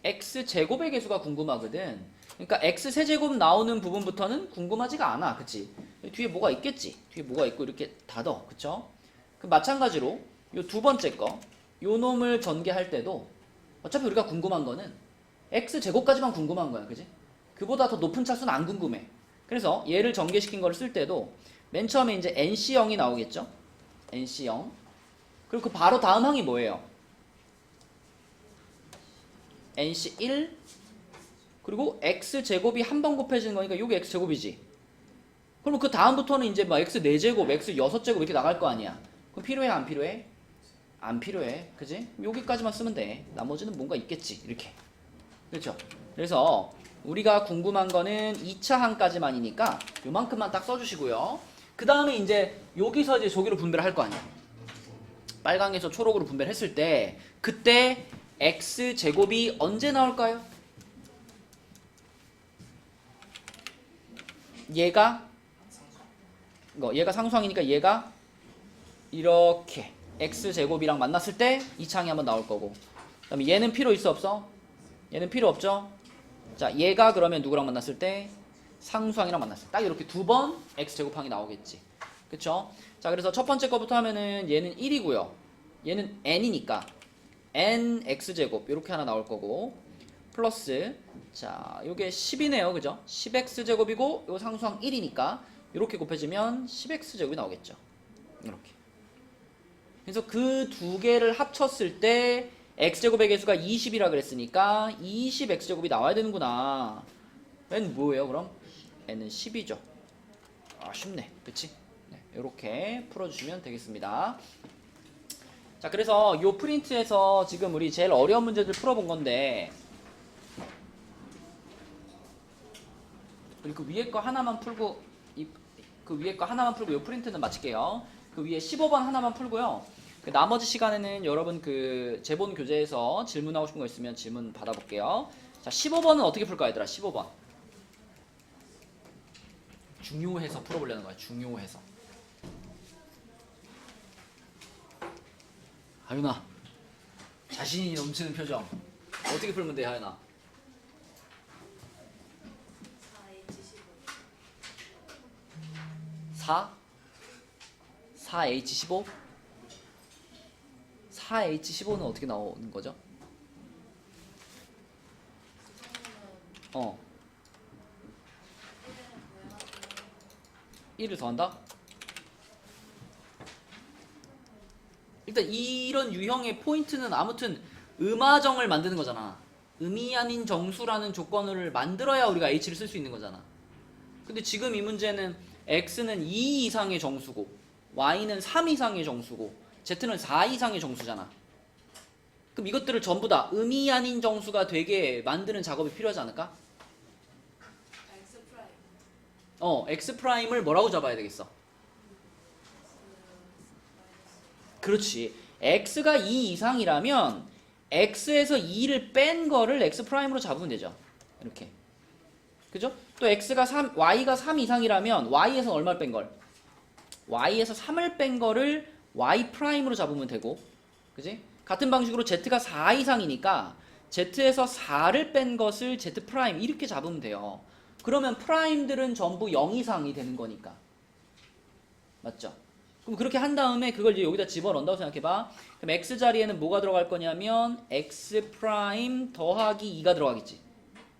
x제곱의 개수가 궁금하거든. 그러니까 x세제곱 나오는 부분부터는 궁금하지가 않아. 그치? 뒤에 뭐가 있겠지? 뒤에 뭐가 있고 이렇게 닫어. 그쵸? 그 마찬가지로 요 두 번째 거 요 놈을 전개할 때도 어차피 우리가 궁금한 거는 x제곱까지만 궁금한 거야. 그지? 그보다 더 높은 차수는 안 궁금해. 그래서 얘를 전개시킨 거를 쓸 때도 맨 처음에 이제 NC0이 나오겠죠? NC0. 그리고 그 바로 다음 항이 뭐예요? NC1 그리고 x제곱이 한 번 곱해지는 거니까 요게 x제곱이지. 그러면 그 다음부터는 이제 막 x 4제곱, x 6제곱 이렇게 나갈 거 아니야. 그럼 필요해 안 필요해? 안 필요해. 그지? 여기까지만 쓰면 돼. 나머지는 뭔가 있겠지. 이렇게. 그렇죠? 그래서 우리가 궁금한 거는 2차 항까지만이니까 요만큼만 딱 써주시고요. 그 다음에 이제 여기서 이제 저기로 분배를 할 거 아니야. 빨강에서 초록으로 분배를 했을 때 그때 x제곱이 언제 나올까요? 얘가 상수항이니까 얘가 이렇게 x제곱이랑 만났을 때 2차 항이 한번 나올 거고, 그 다음에 얘는 필요 있어 없어? 얘는 필요 없죠? 자, 얘가 그러면 누구랑 만났을 때? 상수항이랑 만났을 때 딱 이렇게 두 번 x제곱항이 나오겠지. 그쵸? 자, 그래서 첫 번째 거부터 하면은 얘는 1이고요. 얘는 n이니까 n x제곱 이렇게 하나 나올 거고, 플러스 자, 요게 10이네요. 그죠? 10x제곱이고 요 상수항 1이니까 이렇게 곱해지면 10x제곱이 나오겠죠. 이렇게. 그래서 그 두 개를 합쳤을 때 x제곱의 개수가 20이라 그랬으니까 20x제곱이 나와야 되는구나. n 뭐예요 그럼? n은 10이죠. 아, 쉽네. 그치? 네, 이렇게 풀어주시면 되겠습니다. 자, 그래서 요 프린트에서 지금 우리 제일 어려운 문제들 풀어본 건데, 그 위에 거 하나만 풀고 그 위에 거 하나만 풀고 요 프린트는 마칠게요. 그 위에 15번 하나만 풀고요. 그 나머지 시간에는 여러분 그 제본 교재에서 질문하고 싶은 거 있으면 질문 받아볼게요. 자, 15번은 어떻게 풀까 얘들아? 15번 중요해서 풀어보려는 거야. 중요해서. 하윤아, 자신이 넘치는 표정. 어떻게 풀면 돼, 하윤아? 4H15? 4H15는 어떻게 나오는 거죠? 1을 더한다? 일단 이런 유형의 포인트는 아무튼 음하정을 만드는 거잖아. 음이 아닌 정수라는 조건을 만들어야 우리가 H를 쓸 수 있는 거잖아. 근데 지금 이 문제는 X는 2 이상의 정수고 Y는 3 이상의 정수고 Z는 4 이상의 정수잖아. 그럼 이것들을 전부 다 음이 아닌 정수가 되게 만드는 작업이 필요하지 않을까? X'을 뭐라고 잡아야 되겠어? 그렇지. X가 2 이상이라면 X에서 2를 뺀 거를 X'으로 잡으면 되죠. 이렇게. 그죠? 또 X가 3, Y가 3 이상이라면 Y에서 얼마를 뺀 걸? Y에서 3을 뺀 거를 Y'으로 잡으면 되고, 그지? 같은 방식으로 Z가 4 이상이니까 Z에서 4를 뺀 것을 Z' 이렇게 잡으면 돼요. 그러면 프라임들은 전부 0 이상이 되는 거니까. 맞죠? 그럼 그렇게 한 다음에 그걸 이제 여기다 집어넣는다고 생각해봐. 그럼 x 자리에는 뭐가 들어갈 거냐면 x 프라임 더하기 2가 들어가겠지.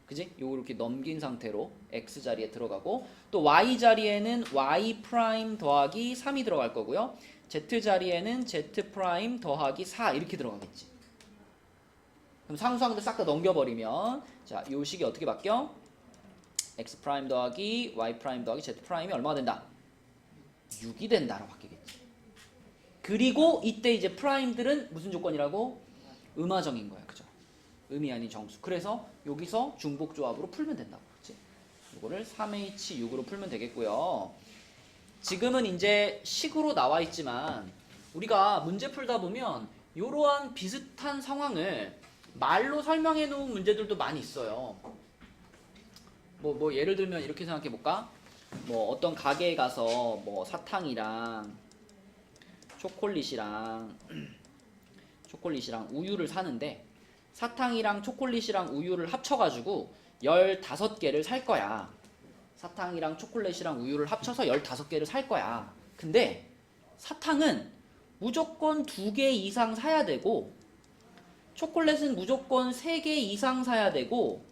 그지? 요거 이렇게 넘긴 상태로 x 자리에 들어가고, 또 y 자리에는 y 프라임 더하기 3이 들어갈 거고요. z 자리에는 z 프라임 더하기 4 이렇게 들어가겠지. 그럼 상수항들 싹 다 넘겨버리면, 자, 요 식이 어떻게 바뀌어? x 프라임 더하기 y 프라임 더하기 z 프라임이 얼마가 된다? 6이 된다라고 바뀌겠지. 그리고 이때 이제 프라임들은 무슨 조건이라고? 음하정인 거야. 그죠? 음이 아닌 정수. 그래서 여기서 중복 조합으로 풀면 된다고. 그렇지? 이거를 3H6으로 풀면 되겠고요. 지금은 이제 식으로 나와 있지만 우리가 문제 풀다 보면 이러한 비슷한 상황을 말로 설명해 놓은 문제들도 많이 있어요. 뭐 예를 들면 이렇게 생각해 볼까? 뭐 어떤 가게에 가서 뭐 사탕이랑 초콜릿이랑 우유를 사는데, 사탕이랑 초콜릿이랑 우유를 합쳐가지고 15개를 살 거야. 사탕이랑 초콜릿이랑 우유를 합쳐서 15개를 살 거야. 근데 사탕은 무조건 2개 이상 사야 되고, 초콜릿은 무조건 3개 이상 사야 되고,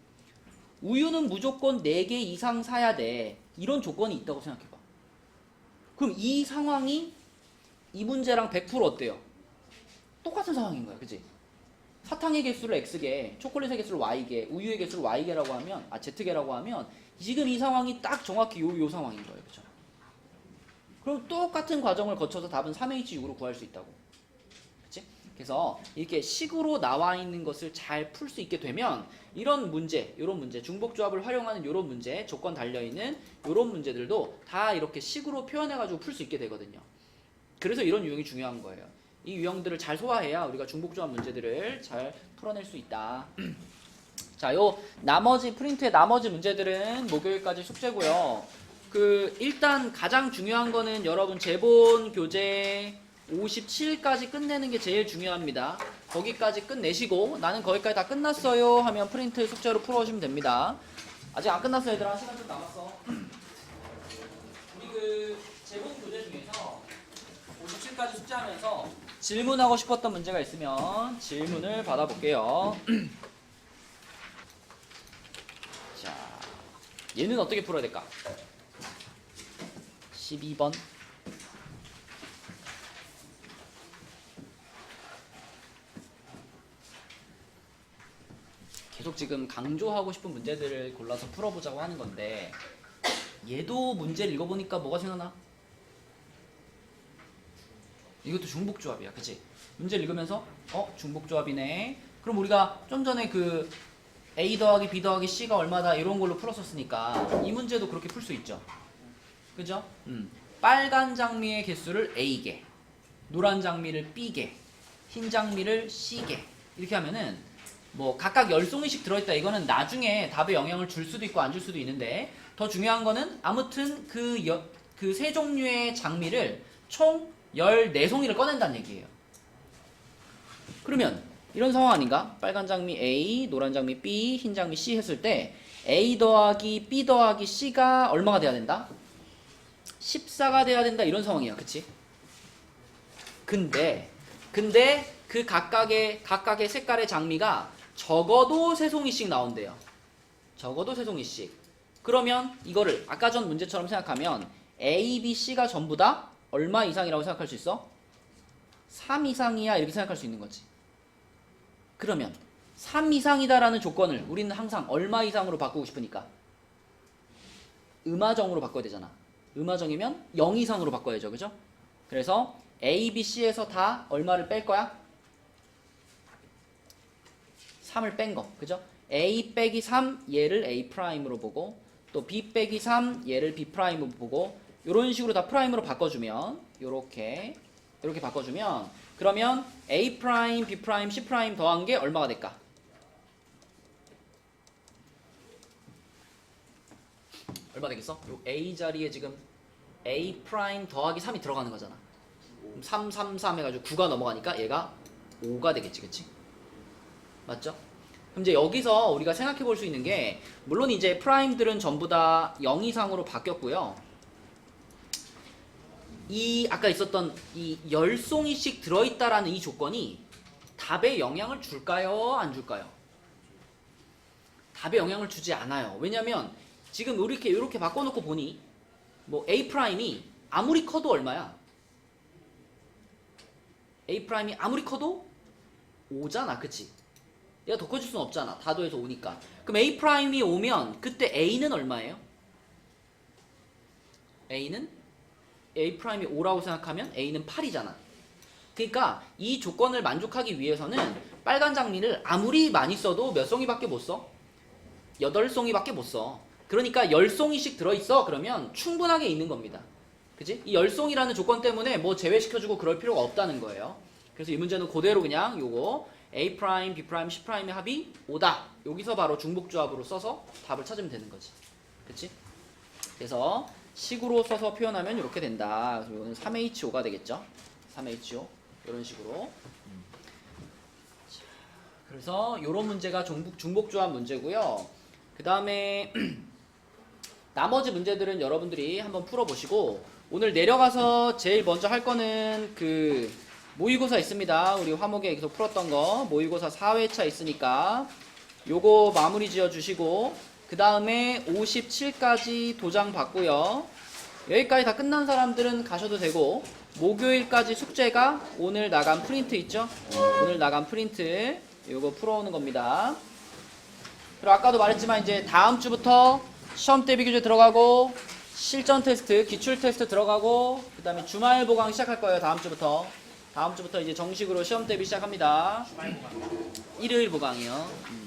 우유는 무조건 4개 이상 사야 돼. 이런 조건이 있다고 생각해봐. 그럼 이 상황이 이 문제랑 100% 어때요? 똑같은 상황인 거야. 그치? 사탕의 개수를 x개, 초콜릿의 개수를 y개, 우유의 개수를 y개라고 하면, z개라고 하면 지금 이 상황이 딱 정확히 요 상황인 거예요. 그쵸? 그럼 똑같은 과정을 거쳐서 답은 3H6으로 구할 수 있다고. 그치? 그래서 이렇게 식으로 나와 있는 것을 잘 풀 수 있게 되면 이런 문제, 요런 문제, 중복조합을 활용하는 요런 문제, 조건 달려있는 요런 문제들도 다 이렇게 식으로 표현해가지고 풀 수 있게 되거든요. 그래서 이런 유형이 중요한 거예요. 이 유형들을 잘 소화해야 우리가 중복조합 문제들을 잘 풀어낼 수 있다. 자, 요 나머지 프린트의 나머지 문제들은 목요일까지 숙제고요. 일단 가장 중요한 거는 여러분 제본 교재 57까지 끝내는 게 제일 중요합니다. 거기까지 끝내시고 나는 거기까지 다 끝났어요 하면 프린트 숙제로 풀어주시면 됩니다. 아직 안 끝났어 얘들아. 시간 좀 남았어. 우리 제본 교재 중에서 57까지 숙제하면서 질문하고 싶었던 문제가 있으면 질문을 받아볼게요. 자, 얘는 어떻게 풀어야 될까? 12번. 계속 지금 강조하고 싶은 문제들을 골라서 풀어보자고 하는 건데, 얘도 문제를 읽어보니까 뭐가 생각나? 이것도 중복조합이야. 그치? 문제를 읽으면서 중복조합이네. 그럼 우리가 좀 전에 A 더하기 B 더하기 C가 얼마다 이런 걸로 풀었었으니까 이 문제도 그렇게 풀 수 있죠. 그죠? 빨간 장미의 개수를 A개, 노란 장미를 B개, 흰 장미를 C개 이렇게 하면은 뭐 각각 10송이씩 들어있다. 이거는 나중에 답에 영향을 줄 수도 있고 안 줄 수도 있는데, 더 중요한 거는 아무튼 그 세 종류의 장미를 총 14송이를 꺼낸다는 얘기예요. 그러면 이런 상황 아닌가? 빨간 장미 A, 노란 장미 B, 흰 장미 C 했을 때 A 더하기 B 더하기 C가 얼마가 돼야 된다? 14가 돼야 된다. 이런 상황이야. 그치? 근데 그 각각의 색깔의 장미가 적어도 3송이씩 나온대요. 적어도 3송이씩. 그러면 이거를 아까 전 문제처럼 생각하면 A, B, C가 전부 다 얼마 이상이라고 생각할 수 있어? 3 이상이야 이렇게 생각할 수 있는 거지. 그러면 3 이상이다라는 조건을 우리는 항상 얼마 이상으로 바꾸고 싶으니까 음하정으로 바꿔야 되잖아. 음하정이면 0 이상으로 바꿔야죠. 그죠? 그래서 A, B, C에서 다 얼마를 뺄 거야? 3을 뺀 거. 그죠? A 빼기 3 얘를 A 프라임으로 보고, 또 B 빼기 3 얘를 B 프라임으로 보고, 이런 식으로 다 프라임으로 바꿔주면, 요렇게 바꿔주면, 그러면 A 프라임, B 프라임, C 프라임 더한 게 얼마가 될까? 얼마 되겠어? 요 A 자리에 지금 A 프라임 더하기 3이 들어가는 거잖아. 3, 3, 3 해가지고 9가 넘어가니까 얘가 5가 되겠지. 그치? 맞죠? 그럼 이제 여기서 우리가 생각해 볼 수 있는 게, 물론 이제 프라임들은 전부 다 0 이상으로 바뀌었고요. 이 아까 있었던 이 10송이씩 들어있다라는 이 조건이 답에 영향을 줄까요? 안 줄까요? 답에 영향을 주지 않아요. 왜냐면 지금 이렇게 바꿔놓고 보니 뭐 A'이 아무리 커도 얼마야? A'이 아무리 커도 5잖아. 그치? 얘가 더 커질 수는 없잖아. 다 더해서 5니까. 그럼 A'이 오면 그때 A는 얼마예요? A'는 A'이 5라고 생각하면 A는 8이잖아. 그러니까 이 조건을 만족하기 위해서는 빨간 장미를 아무리 많이 써도 몇 송이밖에 못 써? 8송이밖에 못 써. 그러니까 10송이씩 들어있어. 그러면 충분하게 있는 겁니다. 그치? 이 10송이라는 조건 때문에 뭐 제외시켜주고 그럴 필요가 없다는 거예요. 그래서 이 문제는 그대로 그냥 요거 A', B', C'의 합이 5다. 여기서 바로 중복조합으로 써서 답을 찾으면 되는 거지. 그치? 그래서 식으로 써서 표현하면 이렇게 된다. 그래서 이거는 3H5가 되겠죠? 3H5 이런 식으로. 그래서 이런 문제가 중복조합 문제고요. 그 다음에 나머지 문제들은 여러분들이 한번 풀어보시고, 오늘 내려가서 제일 먼저 할 거는 그 모의고사 있습니다. 우리 화목에 계속 풀었던 거 모의고사 4회차 있으니까 요거 마무리 지어 주시고, 그 다음에 57까지 도장 받고요. 여기까지 다 끝난 사람들은 가셔도 되고, 목요일까지 숙제가 오늘 나간 프린트 있죠? 오늘 나간 프린트 요거 풀어오는 겁니다. 그리고 아까도 말했지만 이제 다음 주부터 시험 대비 교재 들어가고, 실전 테스트, 기출 테스트 들어가고, 그 다음에 주말 보강 시작할 거예요. 다음 주부터 이제 정식으로 시험 대비 시작합니다. 일요일 보강이요.